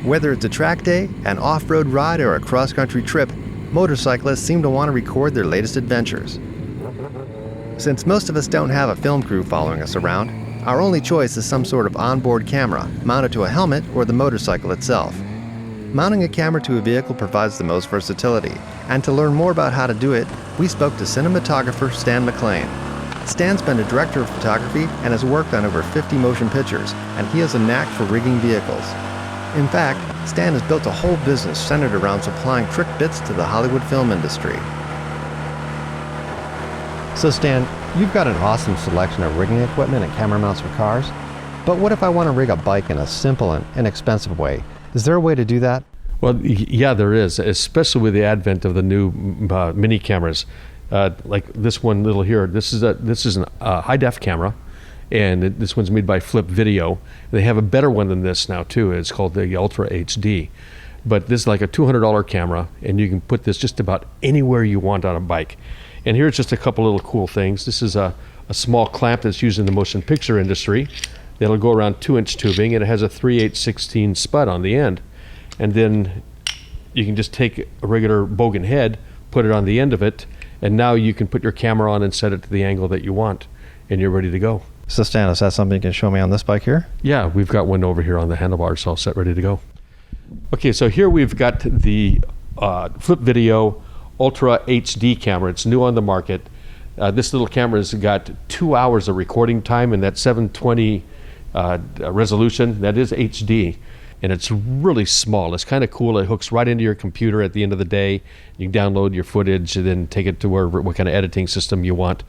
Whether it's a track day, an off-road ride, or a cross-country trip, motorcyclists seem to want to record their latest adventures. Since most of us don't have a film crew following us around, our only choice is some sort of onboard camera mounted to a helmet or the motorcycle itself. Mounting a camera to a vehicle provides the most versatility, and to learn more about how to do it, we spoke to cinematographer Stan McClain. Stan's been a director of photography and has worked on over 50 motion pictures, and he has a knack for rigging vehicles. In fact, Stan has built a whole business centered around supplying trick bits to the Hollywood film industry. So Stan, you've got an awesome selection of rigging equipment and camera mounts for cars, but what if I want to rig a bike in a simple and inexpensive way? Is there a way to do that? Well, yeah, there is, especially with the advent of the new mini cameras. Like this one little here, this is a high def camera, and this one's made by Flip Video. They have a better one than this now too. It's called the Ultra HD. But this is like a $200 camera, and you can put this just about anywhere you want on a bike. And here's just a couple little cool things. This is a small clamp that's used in the motion picture industry. That'll go around 2-inch tubing, and it has a 3/8/16 spud on the end. And then you can just take a regular bogan head, put it on the end of it, and now you can put your camera on and set it to the angle that you want, and you're ready to go. So Stan, is that something you can show me on this bike here? Yeah, we've got one over here on the handlebars, all set, ready to go. Okay, so here we've got the Flip Video Ultra HD camera. It's new on the market. This little camera's got 2 hours of recording time, and that 720 resolution, that is HD. And it's really small. It's kind of cool. It hooks right into your computer at the end of the day. You can download your footage and then take it to what kind of editing system you want.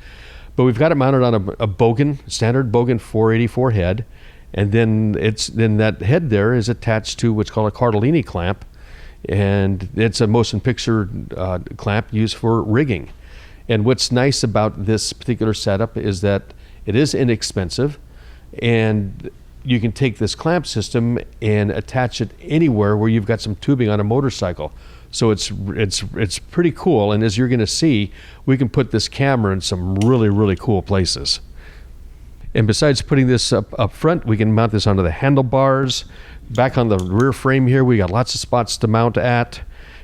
But we've got it mounted on a bogan, standard bogan 484 head. And then that head there is attached to what's called a Cardellini clamp. And it's a motion picture clamp used for rigging. And what's nice about this particular setup is that it is inexpensive, and you can take this clamp system and attach it anywhere where you've got some tubing on a motorcycle. So it's pretty cool. And as you're going to see, we can put this camera in some really, really cool places. And besides putting this up front, we can mount this onto the handlebars. Back on the rear frame here, we got lots of spots to mount at.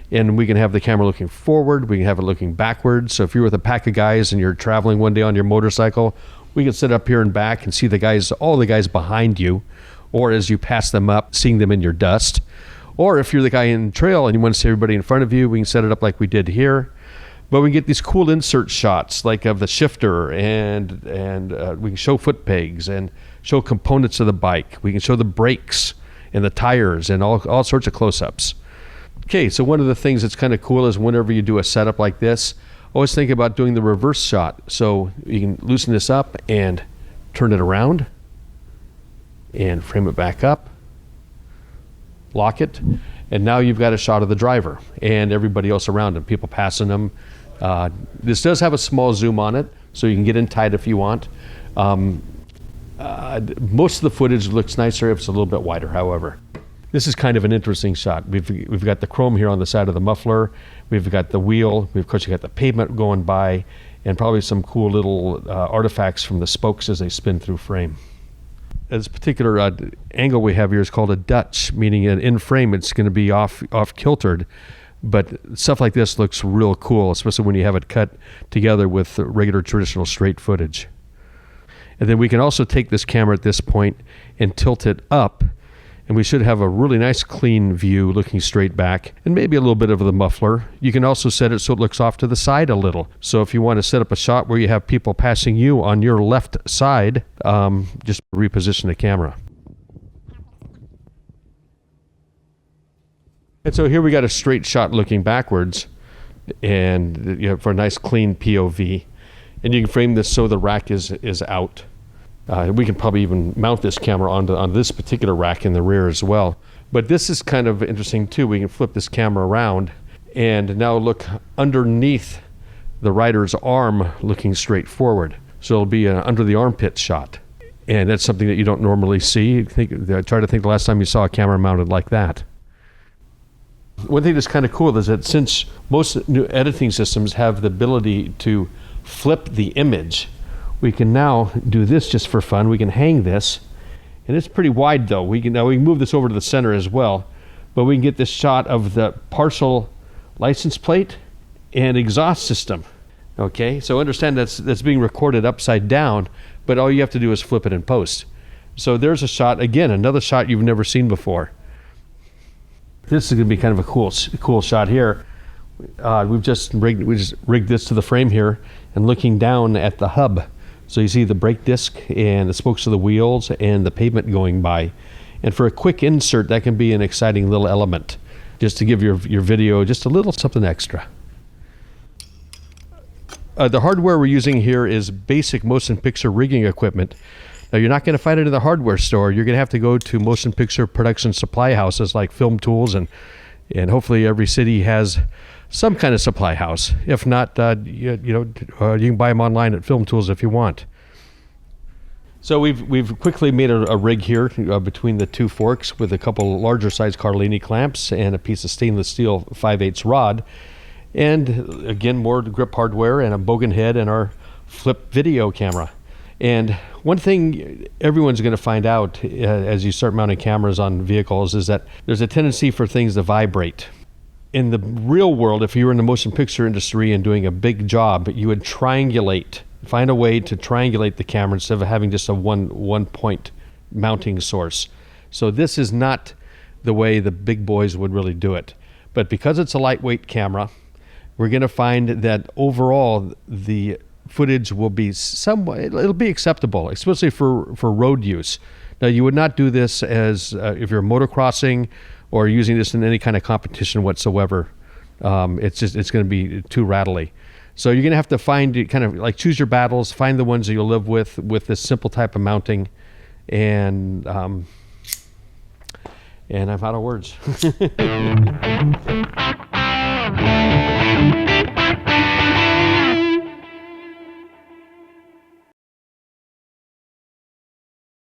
And we can have the camera looking forward. We can have it looking backwards. So if you're with a pack of guys and you're traveling one day on your motorcycle, we can sit up here and back and see all the guys behind you, or as you pass them up, seeing them in your dust. Or if you're the guy in the trail and you want to see everybody in front of you, we can set it up like we did here. But we can get these cool insert shots, like of the shifter, and we can show foot pegs and show components of the bike. We can show the brakes and the tires and all sorts of close-ups. Okay, so one of the things that's kind of cool is whenever you do a setup like this, always think about doing the reverse shot. So you can loosen this up and turn it around and frame it back up, lock it, and now you've got a shot of the driver and everybody else around him, people passing them. This does have a small zoom on it, so you can get in tight if you want. Most of the footage looks nicer if it's a little bit wider, however. This is kind of an interesting shot. We've got the chrome here on the side of the muffler. We've got the wheel. Of course, you got the pavement going by, and probably some cool little artifacts from the spokes as they spin through frame. This particular angle we have here is called a Dutch, meaning in frame it's going to be off kiltered. But stuff like this looks real cool, especially when you have it cut together with regular traditional straight footage. And then we can also take this camera at this point and tilt it up, and we should have a really nice clean view looking straight back, and maybe a little bit of the muffler. You can also set it so it looks off to the side a little. So if you want to set up a shot where you have people passing you on your left side, just reposition the camera. And so here we got a straight shot looking backwards, and for a nice clean POV. And you can frame this so the rack is out. We can probably even mount this camera on this particular rack in the rear as well. But this is kind of interesting too. We can flip this camera around and now look underneath the rider's arm looking straight forward. So it'll be an under the armpit shot. And that's something that you don't normally see. Try to think the last time you saw a camera mounted like that. One thing that's kind of cool is that since most new editing systems have the ability to flip the image, we can now do this just for fun. We can hang this, and it's pretty wide though. We can move this over to the center as well. but we can get this shot of the partial license plate and exhaust system. Okay, so understand that's being recorded upside down, but all you have to do is flip it in post. So there's a shot, again, another shot you've never seen before. This is going to be kind of a cool shot here. We just rigged this to the frame here and looking down at the hub. So you see the brake disc and the spokes of the wheels and the pavement going by. And for a quick insert, that can be an exciting little element, just to give your video just a little something extra. The hardware we're using here is basic motion picture rigging equipment. Now, you're not going to find it in the hardware store. You're going to have to go to motion picture production supply houses like FilmTools, and hopefully every city has some kind of supply house. If not, you can buy them online at FilmTools if you want. So we've quickly made a rig here between the two forks with a couple larger size Carlini clamps and a piece of stainless steel 5/8 rod. And again, more grip hardware and a bogan head and our flip video camera. And one thing everyone's going to find out as you start mounting cameras on vehicles is that there's a tendency for things to vibrate. In the real world, if you were in the motion picture industry and doing a big job, you would triangulate, find a way to triangulate the camera instead of having just a one point mounting source. So this is not the way the big boys would really do it. But because it's a lightweight camera, we're going to find that overall the footage will be it'll be acceptable, especially for road use. Now, you would not do this as if you're motocrossing or using this in any kind of competition whatsoever. It's going to be too rattly. So you're going to have to kind of like choose your battles, find the ones that you'll live with this simple type of mounting, and I'm out of words.